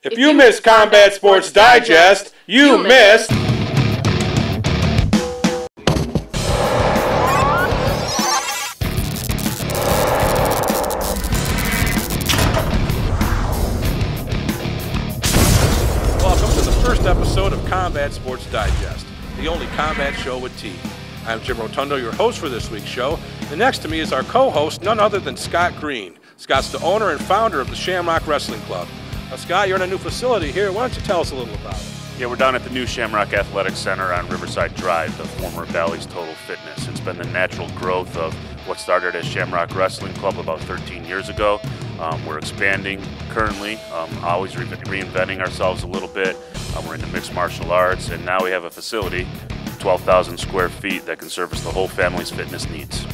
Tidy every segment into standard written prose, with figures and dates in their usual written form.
If you missed Combat Sports Digest, you missed... Welcome to the first episode of Combat Sports Digest, the only combat show with teeth. I'm Jim Rotundo, your host for this week's show, and next to me is our co-host, none other than Scott Green. Scott's the owner and founder of the Shamrock Wrestling Club. Now, Scott, you're in a new facility here. Why don't you tell us a little about it? Yeah, we're down at the new Shamrock Athletic Center on Riverside Drive, the former Bally's Total Fitness. It's been the natural growth of what started as Shamrock Wrestling Club about 13 years ago. We're expanding currently, always reinventing ourselves a little bit. We're into mixed martial arts, and now we have a facility, 12,000 square feet, that can service the whole family's fitness needs.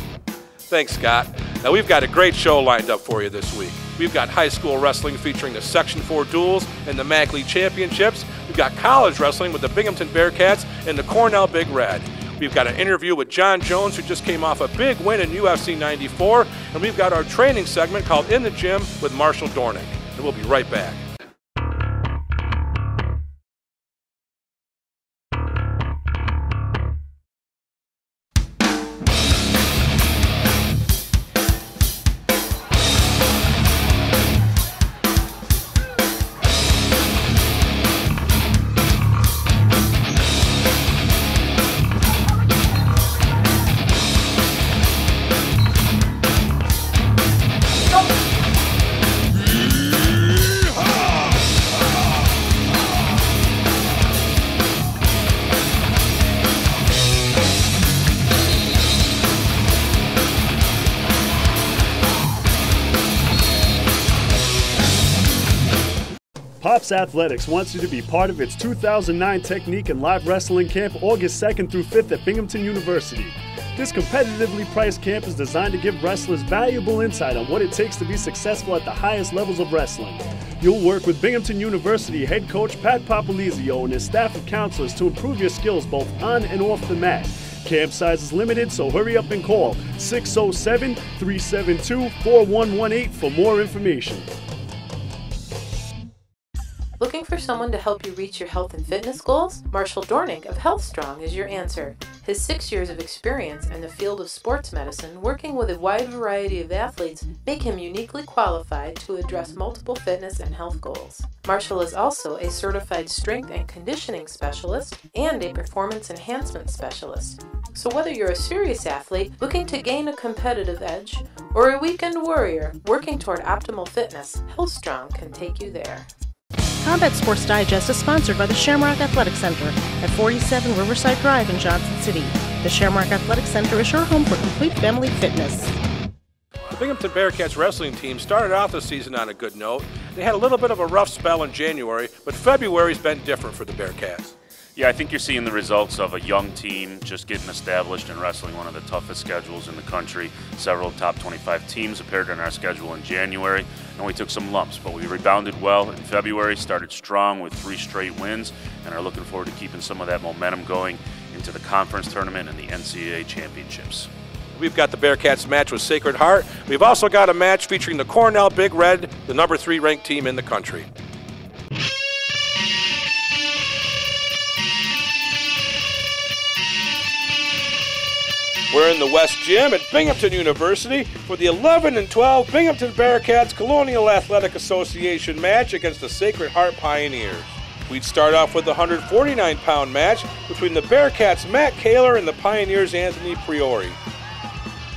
Thanks, Scott. Now, we've got a great show lined up for you this week. We've got high school wrestling featuring the Section 4 duels and the MAC League Championships. We've got college wrestling with the Binghamton Bearcats and the Cornell Big Red. We've got an interview with John Jones, who just came off a big win in UFC 94. And we've got our training segment called In the Gym with Marshall Dornick. And we'll be right back. Pops Athletics wants you to be part of its 2009 Technique and Live Wrestling Camp August 2nd through 5th at Binghamton University. This competitively priced camp is designed to give wrestlers valuable insight on what it takes to be successful at the highest levels of wrestling. You'll work with Binghamton University head coach Pat Popolizio and his staff of counselors to improve your skills both on and off the mat. Camp size is limited, so hurry up and call 607-372-4118 for more information. Looking for someone to help you reach your health and fitness goals? Marshall Dornick of HealthStrong is your answer. His 6 years of experience in the field of sports medicine, working with a wide variety of athletes, make him uniquely qualified to address multiple fitness and health goals. Marshall is also a certified strength and conditioning specialist and a performance enhancement specialist. So whether you're a serious athlete looking to gain a competitive edge, or a weekend warrior working toward optimal fitness, HealthStrong can take you there. Combat Sports Digest is sponsored by the Shamrock Athletic Center at 47 Riverside Drive in Johnson City. The Shamrock Athletic Center is your home for complete family fitness. The Binghamton Bearcats wrestling team started out the season on a good note. They had a little bit of a rough spell in January, but February's been different for the Bearcats. Yeah, I think you're seeing the results of a young team just getting established and wrestling one of the toughest schedules in the country. Several top 25 teams appeared on our schedule in January, and we took some lumps, but we rebounded well in February, started strong with 3 straight wins, and are looking forward to keeping some of that momentum going into the conference tournament and the NCAA championships. We've got the Bearcats match with Sacred Heart. We've also got a match featuring the Cornell Big Red, the number 3 ranked team in the country. We're in the West Gym at Binghamton University for the 11-12 Binghamton Bearcats Colonial Athletic Association match against the Sacred Heart Pioneers. We'd start off with the 149-pound match between the Bearcats' Matt Kaler and the Pioneers' Anthony Priori.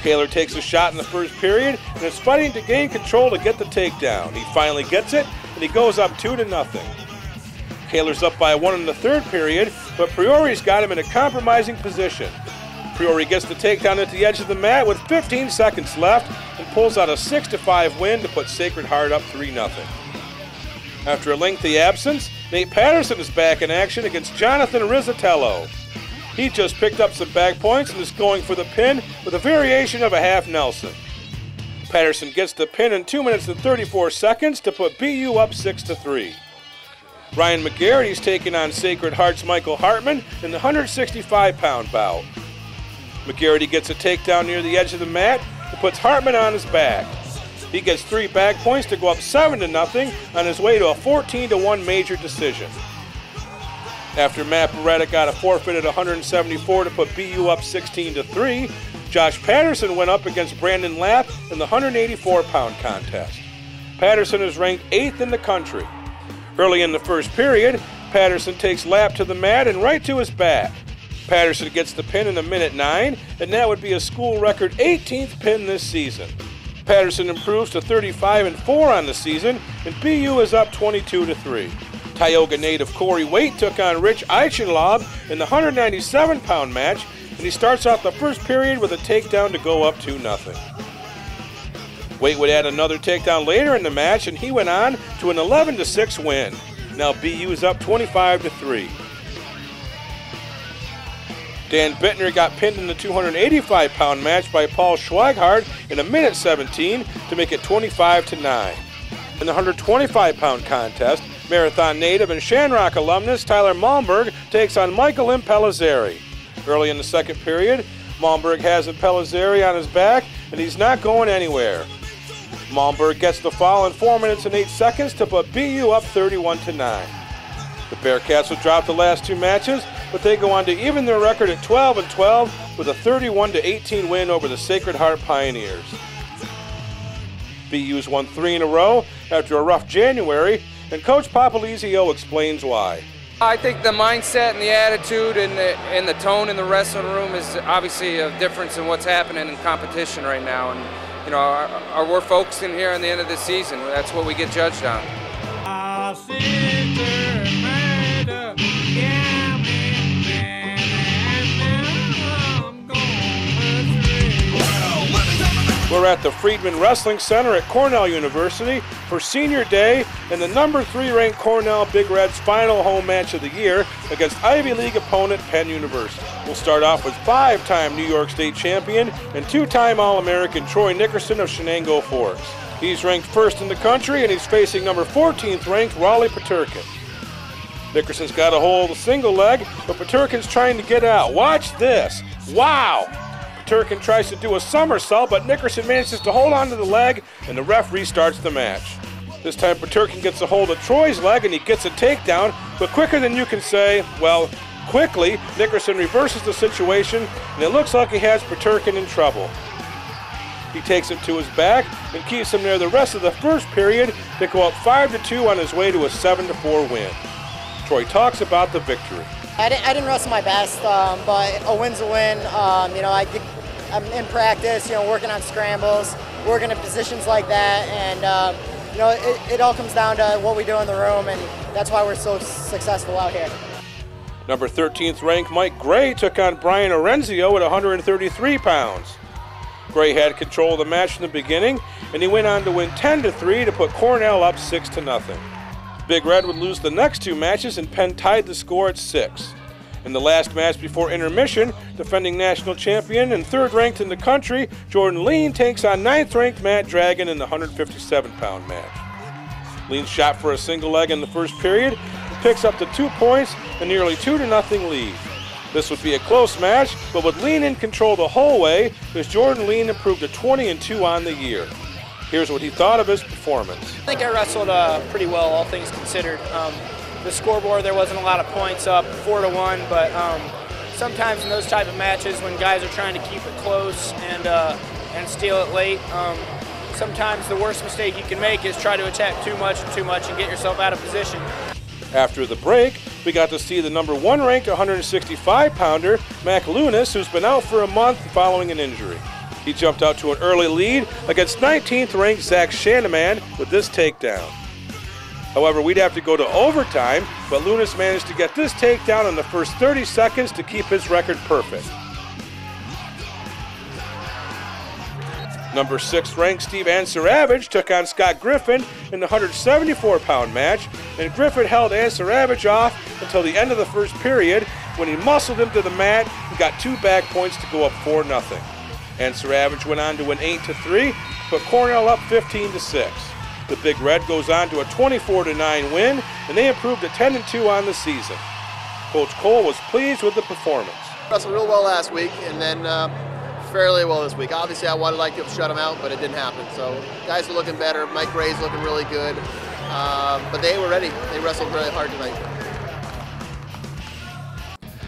Kaler takes a shot in the first period and is fighting to gain control to get the takedown. He finally gets it, and he goes up 2-0. Kaler's up by 1 in the third period, but Priori's got him in a compromising position. Priori gets the takedown at the edge of the mat with 15 seconds left and pulls out a 6-5 win to put Sacred Heart up 3-0. After a lengthy absence, Nate Patterson is back in action against Jonathan Rizzatello. He just picked up some back points and is going for the pin with a variation of a half Nelson. Patterson gets the pin in 2 minutes and 34 seconds to put BU up 6-3. Ryan McGarrity's taking on Sacred Heart's Michael Hartman in the 165-pound bout. McGarity gets a takedown near the edge of the mat and puts Hartman on his back. He gets 3 back points to go up 7-0 on his way to a 14-1 major decision. After Matt Beretta got a forfeit at 174 to put BU up 16-3, Josh Patterson went up against Brandon Lapp in the 184-pound contest. Patterson is ranked 8th in the country. Early in the first period, Patterson takes Lapp to the mat and right to his back. Patterson gets the pin in 1:09, and that would be a school record 18th pin this season. Patterson improves to 35-4 on the season, and BU is up 22-3. Tioga native Corey Waite took on Rich Eichenlaub in the 197-pound match, and he starts off the first period with a takedown to go up 2-0. Waite would add another takedown later in the match, and he went on to an 11-6 win. Now BU is up 25-3. Dan Bittner got pinned in the 285-pound match by Paul Schweighardt in 1:17 to make it 25-9. In the 125-pound contest, Marathon native and Shamrock alumnus Tyler Malmberg takes on Michael Impellizzeri. Early in the second period, Malmberg has Impellizzeri on his back, and he's not going anywhere. Malmberg gets the fall in 4 minutes and 8 seconds to put BU up 31-9. The Bearcats will drop the last 2 matches, but they go on to even their record at 12-12 with a 31-18 win over the Sacred Heart Pioneers. BU's won 3 in a row after a rough January, and Coach Papalizio explains why. I think the mindset and the attitude and the tone in the wrestling room is obviously a difference in what's happening in competition right now. And you know, we're focusing here on the end of the season. That's what we get judged on. We're at the Friedman Wrestling Center at Cornell University for Senior Day and the number 3 ranked Cornell Big Reds final home match of the year against Ivy League opponent Penn University. We'll start off with 5-time New York State champion and 2-time All-American Troy Nickerson of Shenango Forks. He's ranked 1st in the country and he's facing number 14th ranked Raleigh Paterkin. Nickerson's got a hold of the single leg, but Paterkin's trying to get out. Watch this. Wow! Paterkin tries to do a somersault, but Nickerson manages to hold onto the leg, and the ref restarts the match. This time Paterkin gets a hold of Troy's leg, and he gets a takedown, but quicker than you can say, well, quickly, Nickerson reverses the situation, and it looks like he has Paterkin in trouble. He takes him to his back and keeps him there the rest of the first period to go up 5-2 on his way to a 7-4 win. Troy talks about the victory. I didn't wrestle my best, but a win's a win. You know, I'm in practice, you know, working on scrambles, working in positions like that, and you know, it all comes down to what we do in the room, and that's why we're so successful out here. Number 13th ranked Mike Gray took on Brian Orenzio at 133 pounds. Gray had control of the match in the beginning, and he went on to win 10-3 to put Cornell up 6-0. Big Red would lose the next 2 matches, and Penn tied the score at 6. In the last match before intermission, defending national champion and 3rd ranked in the country, Jordan Lean takes on 9th ranked Matt Dragon in the 157-pound match. Lean shot for a single leg in the first period and picks up the 2 points and nearly 2-0 lead. This would be a close match, but with Lean in control the whole way, as Jordan Lean improved to 20-2 on the year. Here's what he thought of his performance. I think I wrestled pretty well, all things considered. The scoreboard, there wasn't a lot of points up, 4-1, but sometimes in those type of matches when guys are trying to keep it close and steal it late, sometimes the worst mistake you can make is try to attack too much and get yourself out of position. After the break, we got to see the number 1 ranked 165-pounder, Mac Lunas, who's been out for a month following an injury. He jumped out to an early lead against 19th ranked Zach Shanaman with this takedown. However, we'd have to go to overtime, but Lunas managed to get this takedown in the first 30 seconds to keep his record perfect. Number 6 ranked Steve Ansaravage took on Scott Griffin in the 174-pound match, and Griffin held Ansaravage off until the end of the first period when he muscled him to the mat and got 2 back points to go up 4-0. Ansaravage went on to win 8-3, put Cornell up 15-6. The Big Red goes on to a 24-9 win, and they improved to 10-2 on the season. Coach Cole was pleased with the performance. Wrestled real well last week, and then fairly well this week. Obviously, I would like to shut them out, but it didn't happen. So guys are looking better. Mike Gray's looking really good. But they were ready. They wrestled really hard tonight.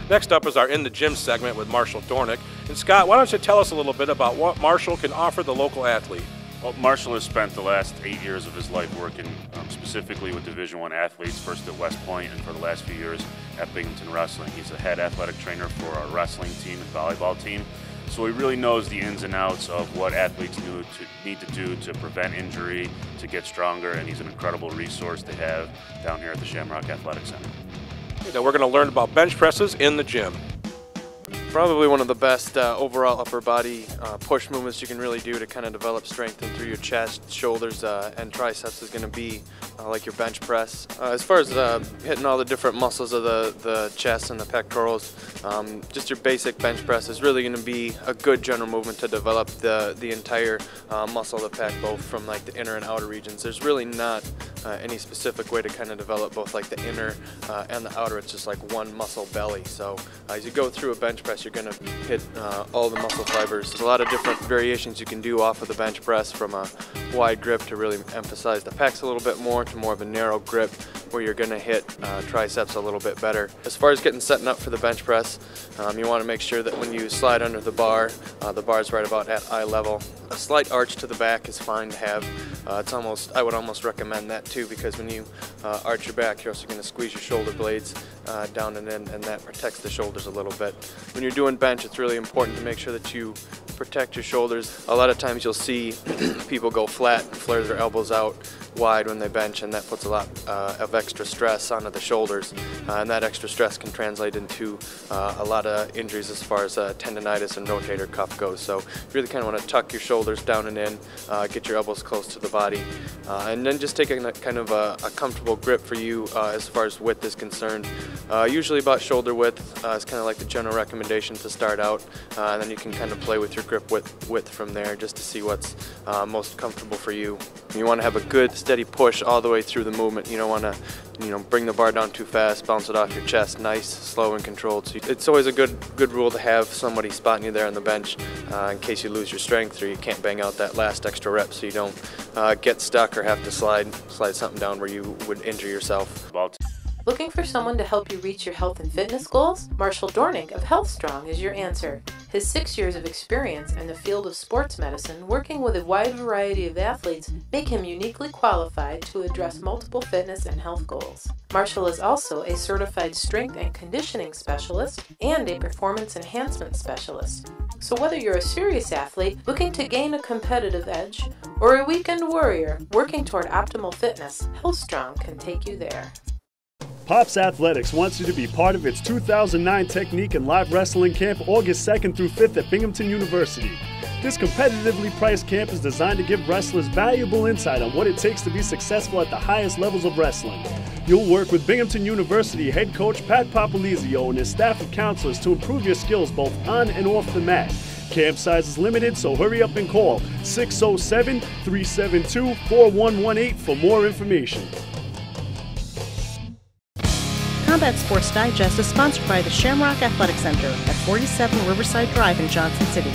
Next up is our In the Gym segment with Marshall Dornick. And Scott, why don't you tell us a little bit about what Marshall can offer the local athlete? Well, Marshall has spent the last 8 years of his life working specifically with Division I athletes, first at West Point and for the last few years at Binghamton Wrestling. He's a head athletic trainer for our wrestling team and volleyball team. So he really knows the ins and outs of what athletes need to do to prevent injury, to get stronger, and he's an incredible resource to have down here at the Shamrock Athletic Center. Now we're going to learn about bench presses in the gym. Probably one of the best overall upper body push movements you can really do to kind of develop strength in through your chest, shoulders, and triceps is going to be like your bench press. As far as hitting all the different muscles of the chest and the pectorals, just your basic bench press is really going to be a good general movement to develop the entire muscle of the pec, both from like the inner and outer regions. There's really not any specific way to kind of develop both like the inner and the outer. It's just like one muscle belly. So as you go through a bench press, you're going to hit all the muscle fibers. There's a lot of different variations you can do off of the bench press, from a wide grip to really emphasize the pecs a little bit more, to more of a narrow grip where you're going to hit triceps a little bit better. As far as getting setting up for the bench press, you want to make sure that when you slide under the bar is right about at eye level. A slight arch to the back is fine to have. I would almost recommend that too, because when you arch your back, you're also going to squeeze your shoulder blades down and in, and that protects the shoulders a little bit. When you're doing bench, it's really important to make sure that you protect your shoulders. A lot of times you'll see people go flat and flare their elbows out wide when they bench, and that puts a lot of extra stress onto the shoulders, and that extra stress can translate into a lot of injuries as far as tendonitis and rotator cuff goes. So you really kind of want to tuck your shoulders down and in, get your elbows close to the body, and then just take a kind of a comfortable grip for you as far as width is concerned. Usually about shoulder width is kind of like the general recommendation to start out, and then you can kind of play with your grip width from there just to see what's most comfortable for you. You want to have a good steady push all the way through the movement. You don't want to bring the bar down too fast, bounce it off your chest, nice, slow and controlled. So it's always a good rule to have somebody spotting you there on the bench in case you lose your strength or you can't bang out that last extra rep, so you don't get stuck or have to slide something down where you would injure yourself. Looking for someone to help you reach your health and fitness goals? Marshall Dornick of HealthStrong is your answer. His 6 years of experience in the field of sports medicine, working with a wide variety of athletes, make him uniquely qualified to address multiple fitness and health goals. Marshall is also a certified strength and conditioning specialist and a performance enhancement specialist. So whether you're a serious athlete looking to gain a competitive edge, or a weekend warrior working toward optimal fitness, HealthStrong can take you there. Pops Athletics wants you to be part of its 2009 Technique and Live Wrestling Camp August 2nd through 5th at Binghamton University. This competitively priced camp is designed to give wrestlers valuable insight on what it takes to be successful at the highest levels of wrestling. You'll work with Binghamton University head coach Pat Papalizio and his staff of counselors to improve your skills both on and off the mat. Camp size is limited, so hurry up and call 607-372-4118 for more information. Combat Sports Digest is sponsored by the Shamrock Athletic Center at 47 Riverside Drive in Johnson City.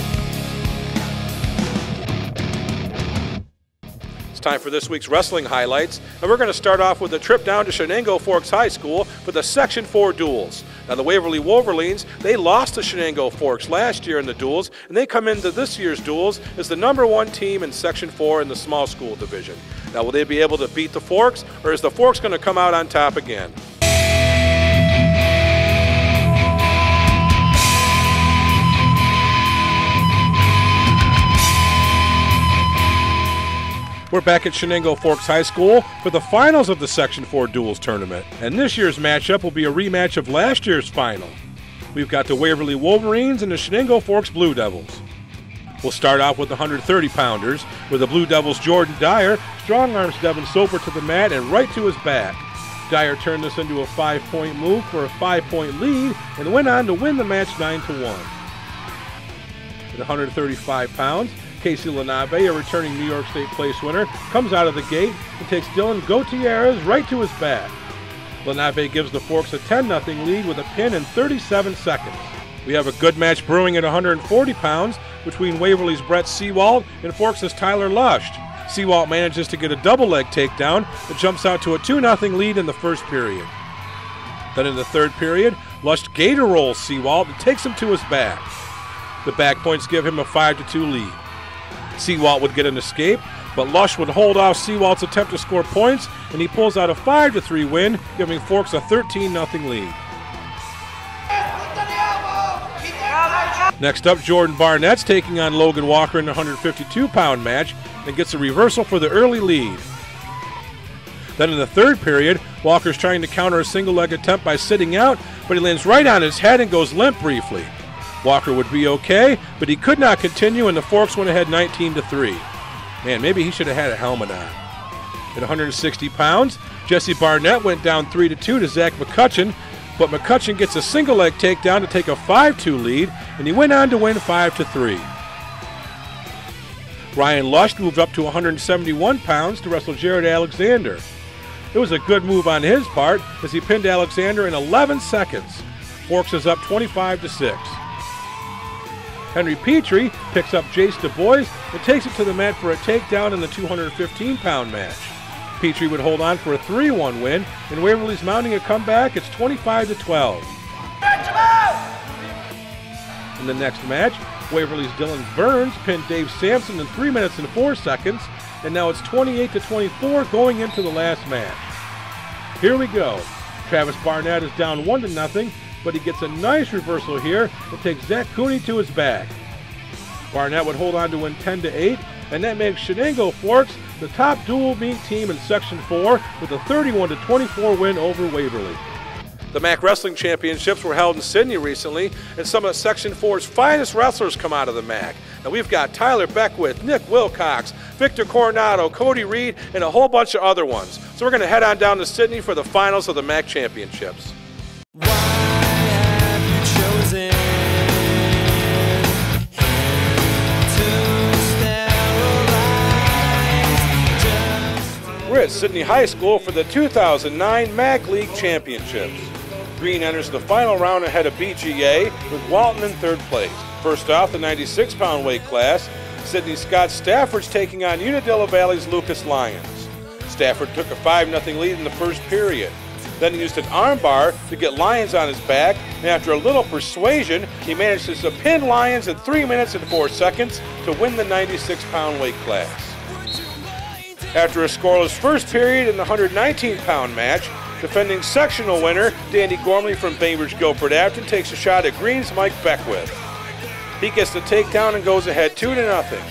It's time for this week's wrestling highlights, and we're going to start off with a trip down to Shenango Forks High School for the Section 4 duels. Now the Waverly Wolverines, they lost to Shenango Forks last year in the duels, and they come into this year's duels as the #1 team in Section 4 in the small school division. Now will they be able to beat the Forks, or is the Forks going to come out on top again? We're back at Shenango Forks High School for the finals of the Section 4 Duels Tournament. And this year's matchup will be a rematch of last year's final. We've got the Waverly Wolverines and the Shenango Forks Blue Devils. We'll start off with the 130-pounders, where the Blue Devils' Jordan Dyer strong-arms Devin Soper to the mat and right to his back. Dyer turned this into a 5-point move for a 5-point lead and went on to win the match 9-1. At 135 pounds, Casey Lenabe, a returning New York State place winner, comes out of the gate and takes Dylan Gutierrez right to his back. Lenabe gives the Forks a 10-0 lead with a pin in 37 seconds. We have a good match brewing at 140 pounds, between Waverly's Brett Seawalt and Forks' Tyler Lush. Seawalt manages to get a double leg takedown that jumps out to a 2-0 lead in the first period. Then in the third period, Lush gator rolls Seawalt and takes him to his back. The back points give him a 5-2 lead. Seawalt would get an escape, but Lush would hold off Seawalt's attempt to score points, and he pulls out a 5-3 win, giving Forks a 13-0 lead. Next up, Jordan Barnett's taking on Logan Walker in a 152-pound match and gets a reversal for the early lead. Then in the third period, Walker's trying to counter a single-leg attempt by sitting out, but he lands right on his head and goes limp briefly. Walker would be okay, but he could not continue, and the Forks went ahead 19-3. Man, maybe he should have had a helmet on. At 160 pounds, Jesse Barnett went down 3-2 to Zach McCutcheon, but McCutcheon gets a single-leg takedown to take a 5-2 lead, and he went on to win 5-3. Ryan Lush moved up to 171 pounds to wrestle Jared Alexander. It was a good move on his part as he pinned Alexander in 11 seconds. Forks is up 25-6. Henry Petrie picks up Jace Du Bois and takes it to the mat for a takedown in the 215-pound match. Petrie would hold on for a 3-1 win, and Waverly's mounting a comeback. It's 25-12. In the next match, Waverly's Dylan Burns pinned Dave Sampson in 3 minutes and 4 seconds, and now it's 28-24 going into the last match. Here we go. Travis Barnett is down 1-0, but he gets a nice reversal here and takes Zach Cooney to his back. Barnett would hold on to win 10-8, and that makes Shenango Forks the top dual meet team in Section 4 with a 31-24 win over Waverly. The MAC Wrestling Championships were held in Sydney recently, and some of Section 4's finest wrestlers come out of the MAC. Now we've got Tyler Beckwith, Nick Wilcox, Victor Coronado, Cody Reed, and a whole bunch of other ones. So we're going to head on down to Sydney for the finals of the MAC Championships. Why have you chosen We're at Sydney High School for the 2009 MAC League Championships. Green enters the final round ahead of BGA with Walton in third place. First off, the 96-pound weight class, Sydney Scott Stafford's taking on Unadilla Valley's Lucas Lyons. Stafford took a 5-0 lead in the first period. Then he used an armbar to get Lyons on his back, and after a little persuasion, he manages to pin Lyons in 3 minutes and 4 seconds to win the 96-pound weight class. After a scoreless first period in the 119-pound match, defending sectional winner Danny Gormley from Bainbridge Guilford Afton takes a shot at Green's Mike Beckwith. He gets the takedown and goes ahead 2-0.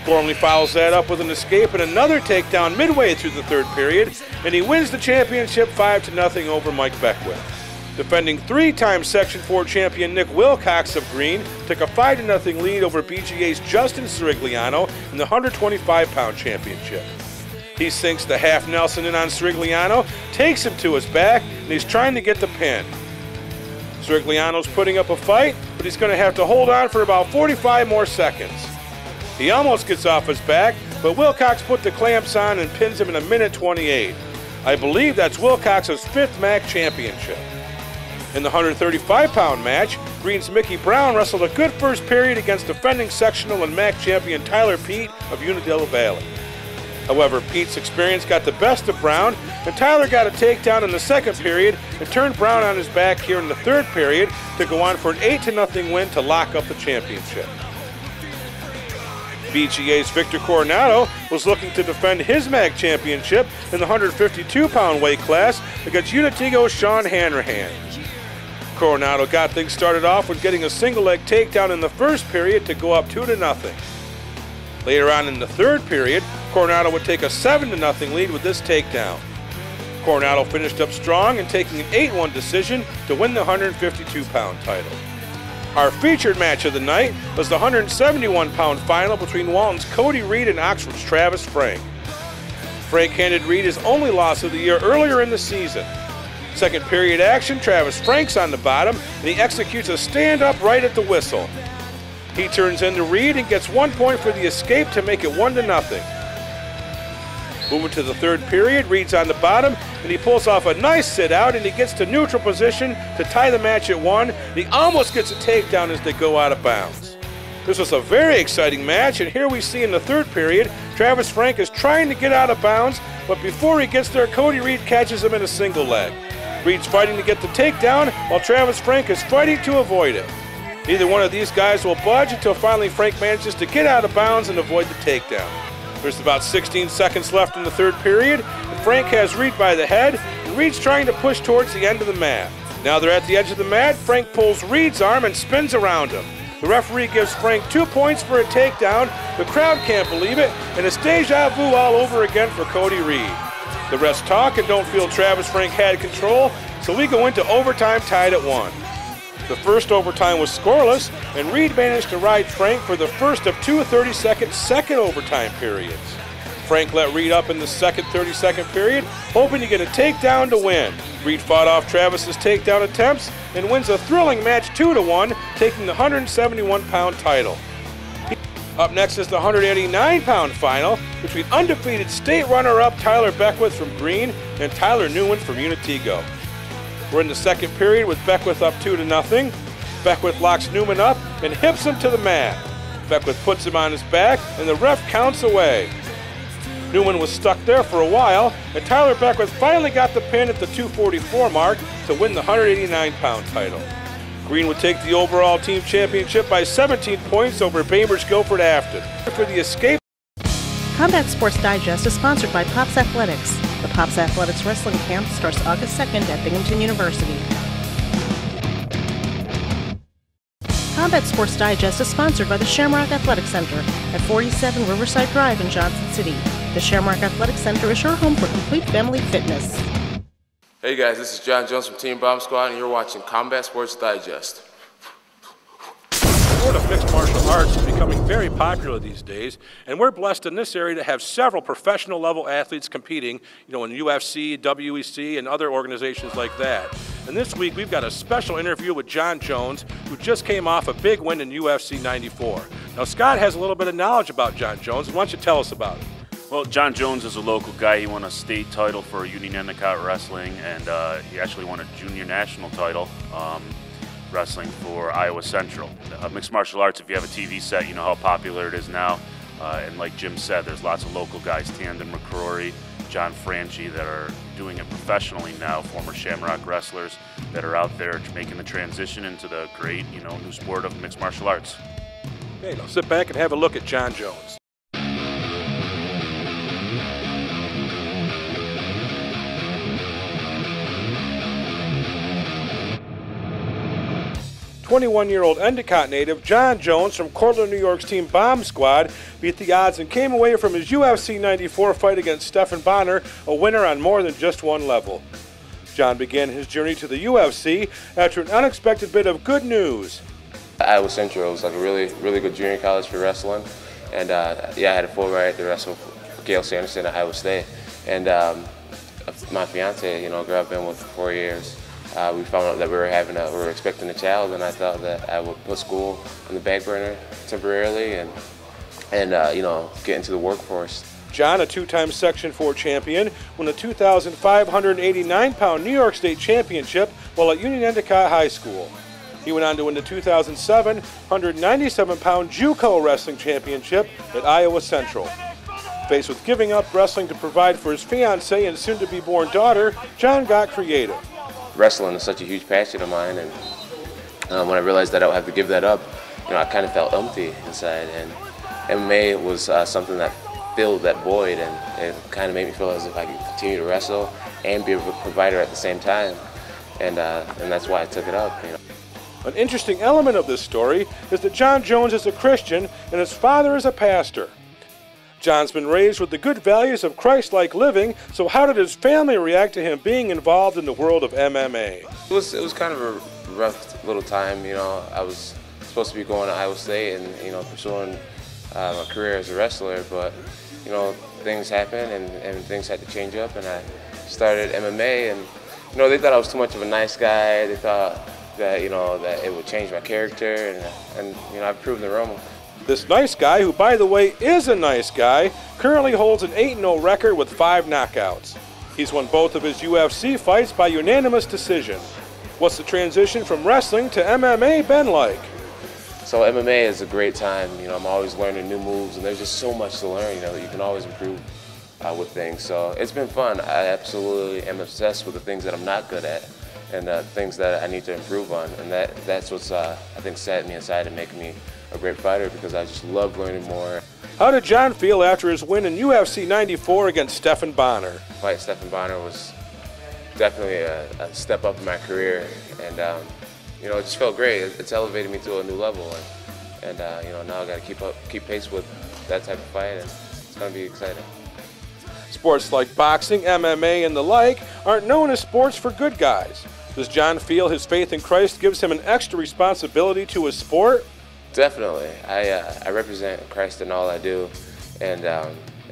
Gormley follows that up with an escape and another takedown midway through the third period, and he wins the championship 5-0 over Mike Beckwith. Defending 3-time Section 4 champion Nick Wilcox of Green took a 5-0 lead over BGA's Justin Sirigliano in the 125-pound championship. He sinks the half Nelson in on Sirigliano, takes him to his back, and he's trying to get the pin. Sirigliano's putting up a fight, but he's going to have to hold on for about 45 more seconds. He almost gets off his back, but Wilcox put the clamps on and pins him in 1:28. I believe that's Wilcox's 5th MAC championship. In the 135-pound match, Green's Mickey Brown wrestled a good first period against defending sectional and MAC champion Tyler Pete of Unadilla Valley. However, Pete's experience got the best of Brown, and Tyler got a takedown in the second period and turned Brown on his back here in the third period to go on for an 8-0 win to lock up the championship. BGA's Victor Coronado was looking to defend his MAC championship in the 152-pound weight class against Unatigo's Sean Hanrahan. Coronado got things started off with getting a single-leg takedown in the first period to go up 2-0. Later on in the third period, Coronado would take a 7-0 lead with this takedown. Coronado finished up strong and taking an 8-1 decision to win the 152-pound title. Our featured match of the night was the 171-pound final between Walton's Cody Reed and Oxford's Travis Frank. Frank handed Reed his only loss of the year earlier in the season. Second period action, Travis Frank's on the bottom, and he executes a stand-up right at the whistle. He turns into Reed and gets 1 point for the escape to make it 1-0. Moving to the third period, Reed's on the bottom, and he pulls off a nice sit-out, and he gets to neutral position to tie the match at 1. He almost gets a takedown as they go out of bounds. This was a very exciting match, and here we see in the third period, Travis Frank is trying to get out of bounds, but before he gets there, Cody Reed catches him in a single leg. Reed's fighting to get the takedown, while Travis Frank is fighting to avoid it. Neither one of these guys will budge until finally Frank manages to get out of bounds and avoid the takedown. There's about 16 seconds left in the third period, and Frank has Reed by the head, and Reed's trying to push towards the end of the mat. Now they're at the edge of the mat, Frank pulls Reed's arm and spins around him. The referee gives Frank 2 points for a takedown. The crowd can't believe it, and it's deja vu all over again for Cody Reed. The refs talk and don't feel Travis Frank had control, so we go into overtime tied at 1. The first overtime was scoreless, and Reed managed to ride Frank for the first of 2 30-second second overtime periods. Frank let Reed up in the second 30-second period, hoping to get a takedown to win. Reed fought off Travis's takedown attempts and wins a thrilling match 2-1, taking the 171-pound title. Up next is the 189-pound final between undefeated state runner-up Tyler Beckwith from Greene and Tyler Newen from Unitigo. We're in the second period with Beckwith up 2-0. Beckwith locks Newman up and hips him to the mat. Beckwith puts him on his back, and the ref counts away. Newman was stuck there for a while, and Tyler Beckwith finally got the pin at the 244 mark to win the 189-pound title. Greene would take the overall team championship by 17 points over Bainbridge Guilford Afton. For the escape. Combat Sports Digest is sponsored by Pops Athletics. The Pops Athletics Wrestling Camp starts August 2nd at Binghamton University. Combat Sports Digest is sponsored by the Shamrock Athletic Center at 47 Riverside Drive in Johnson City. The Shamrock Athletic Center is your home for complete family fitness. Hey guys, this is John Jones from Team Bomb Squad, and you're watching Combat Sports Digest. The sport of mixed martial arts is becoming very popular these days, and we're blessed in this area to have several professional level athletes competing, in UFC, WEC, and other organizations like that. And this week we've got a special interview with John Jones, who just came off a big win in UFC 94. Now Scott has a little bit of knowledge about John Jones. Why don't you tell us about it? Well, John Jones is a local guy. He won a state title for Union Endicott Wrestling, and he actually won a junior national title wrestling for Iowa Central. Mixed martial arts, if you have a TV set, you know how popular it is now. And like Jim said, there's lots of local guys, Tandon McCrory, John Franchi, that are doing it professionally now, former Shamrock wrestlers that are out there making the transition into the great, new sport of mixed martial arts. Okay, now sit back and have a look at John Jones. 21-year-old Endicott native John Jones from Cortland, New York's Team Bomb Squad beat the odds and came away from his UFC 94 fight against Stephan Bonner a winner on more than just one level. John began his journey to the UFC after an unexpected bit of good news. Iowa Central was like a really good junior college for wrestling, and I had a full ride to wrestle for Gail Sanderson at Iowa State. And my fiance, girl I've been with for 4 years, we found out that we were expecting a child, and I thought that I would put school on the back burner temporarily and get into the workforce. John, a two-time Section 4 champion, won a 2,589-pound New York State championship while at Union Endicott High School. He went on to win the 2007 197-pound JUCO wrestling championship at Iowa Central. Faced with giving up wrestling to provide for his fiancée and soon-to-be-born daughter, John got creative. Wrestling is such a huge passion of mine, and when I realized that I would have to give that up, I kind of felt empty inside, and MMA was something that filled that void, and it kind of made me feel as if I could continue to wrestle and be a provider at the same time, and that's why I took it up. An interesting element of this story is that John Jones is a Christian and his father is a pastor. John's been raised with the good values of Christ-like living, so how did his family react to him being involved in the world of MMA? It was kind of a rough little time. I was supposed to be going to Iowa State and pursuing my career as a wrestler, but things happened and things had to change up, and I started MMA, and they thought I was too much of a nice guy. They thought that that it would change my character, and I've proven them wrong. This nice guy, who by the way is a nice guy, currently holds an 8-0 record with 5 knockouts. He's won both of his UFC fights by unanimous decision. What's the transition from wrestling to MMA been like? So MMA is a great time. You know, I'm always learning new moves, and there's just so much to learn. You know, that you can always improve with things. So it's been fun. I absolutely am obsessed with the things that I'm not good at, and things that I need to improve on. And that's what's I think set me aside and making me a great fighter, because I just love learning more. How did John feel after his win in UFC 94 against Stephan Bonnar? Fight Stephan Bonnar was definitely a step up in my career, and you know, it just felt great. It's elevated me to a new level, and you know, now I got to keep pace with that type of fight, and it's going to be exciting. Sports like boxing, MMA, and the like aren't known as sports for good guys. Does John feel his faith in Christ gives him an extra responsibility to his sport? Definitely. I represent Christ in all I do, and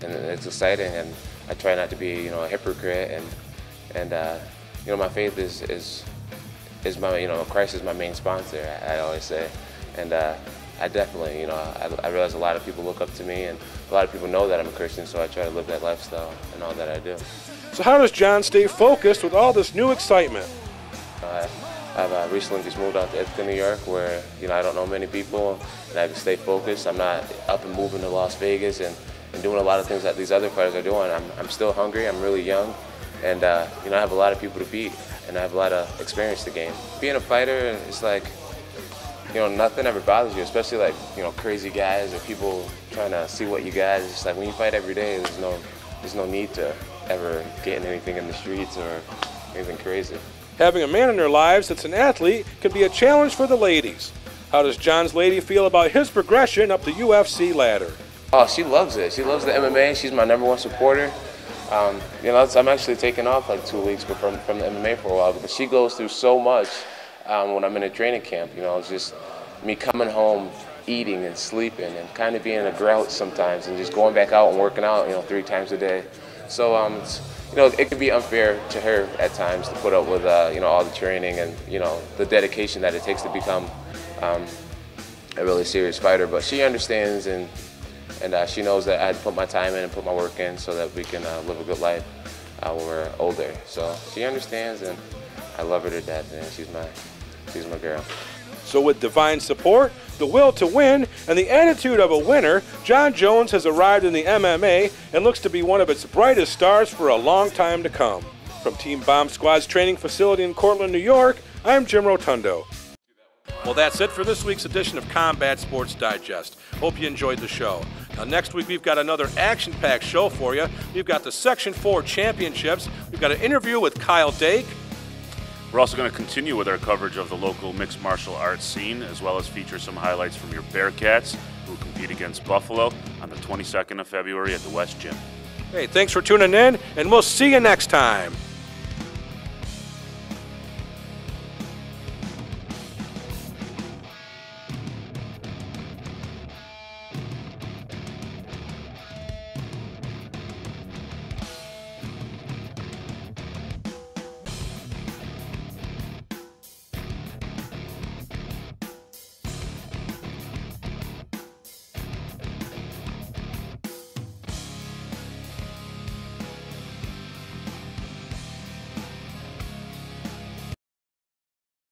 it's exciting, and I try not to be, you know, a hypocrite, and you know, my faith is my, you know, Christ is my main sponsor, I always say, and I definitely, you know, I realize a lot of people look up to me, and a lot of people know that I'm a Christian, so I try to live that lifestyle in all that I do. So how does John stay focused with all this new excitement? I've recently just moved out to Ithaca, New York, where, you know, I don't know many people, and I have to stay focused. I'm not up and moving to Las Vegas and doing a lot of things that these other fighters are doing. I'm still hungry, I'm really young, and you know, I have a lot of people to beat, and I have a lot of experience to gain. Being a fighter, it's like, you know, nothing ever bothers you, especially like, you know, crazy guys or people trying to see what you got. It's just like when you fight every day, there's no need to ever get in anything in the streets or anything crazy. Having a man in their lives that's an athlete can be a challenge for the ladies. How does John's lady feel about his progression up the UFC ladder? Oh, she loves it. She loves the MMA. She's my #1 supporter. You know, I'm actually taking off like 2 weeks from the MMA for a while, because she goes through so much when I'm in a training camp. You know, it's just me coming home, eating and sleeping, and kind of being in a grouch sometimes, and just going back out and working out, you know, 3 times a day. So, you know, it could be unfair to her at times to put up with, you know, all the training and, you know, the dedication that it takes to become a really serious fighter. But she understands, and she knows that I had to put my time in and put my work in so that we can live a good life when we're older. So she understands, and I love her to death, and she's my girl. So with divine support, the will to win, and the attitude of a winner, Jon Jones has arrived in the MMA and looks to be one of its brightest stars for a long time to come. From Team Bomb Squad's training facility in Cortland, New York, I'm Jim Rotundo. Well, that's it for this week's edition of Combat Sports Digest. Hope you enjoyed the show. Now, next week we've got another action-packed show for you. We've got the Section 4 Championships. We've got an interview with Kyle Dake. We're also going to continue with our coverage of the local mixed martial arts scene, as well as feature some highlights from your Bearcats, who compete against Buffalo on the 22nd of February at the West Gym. Hey, thanks for tuning in, and we'll see you next time.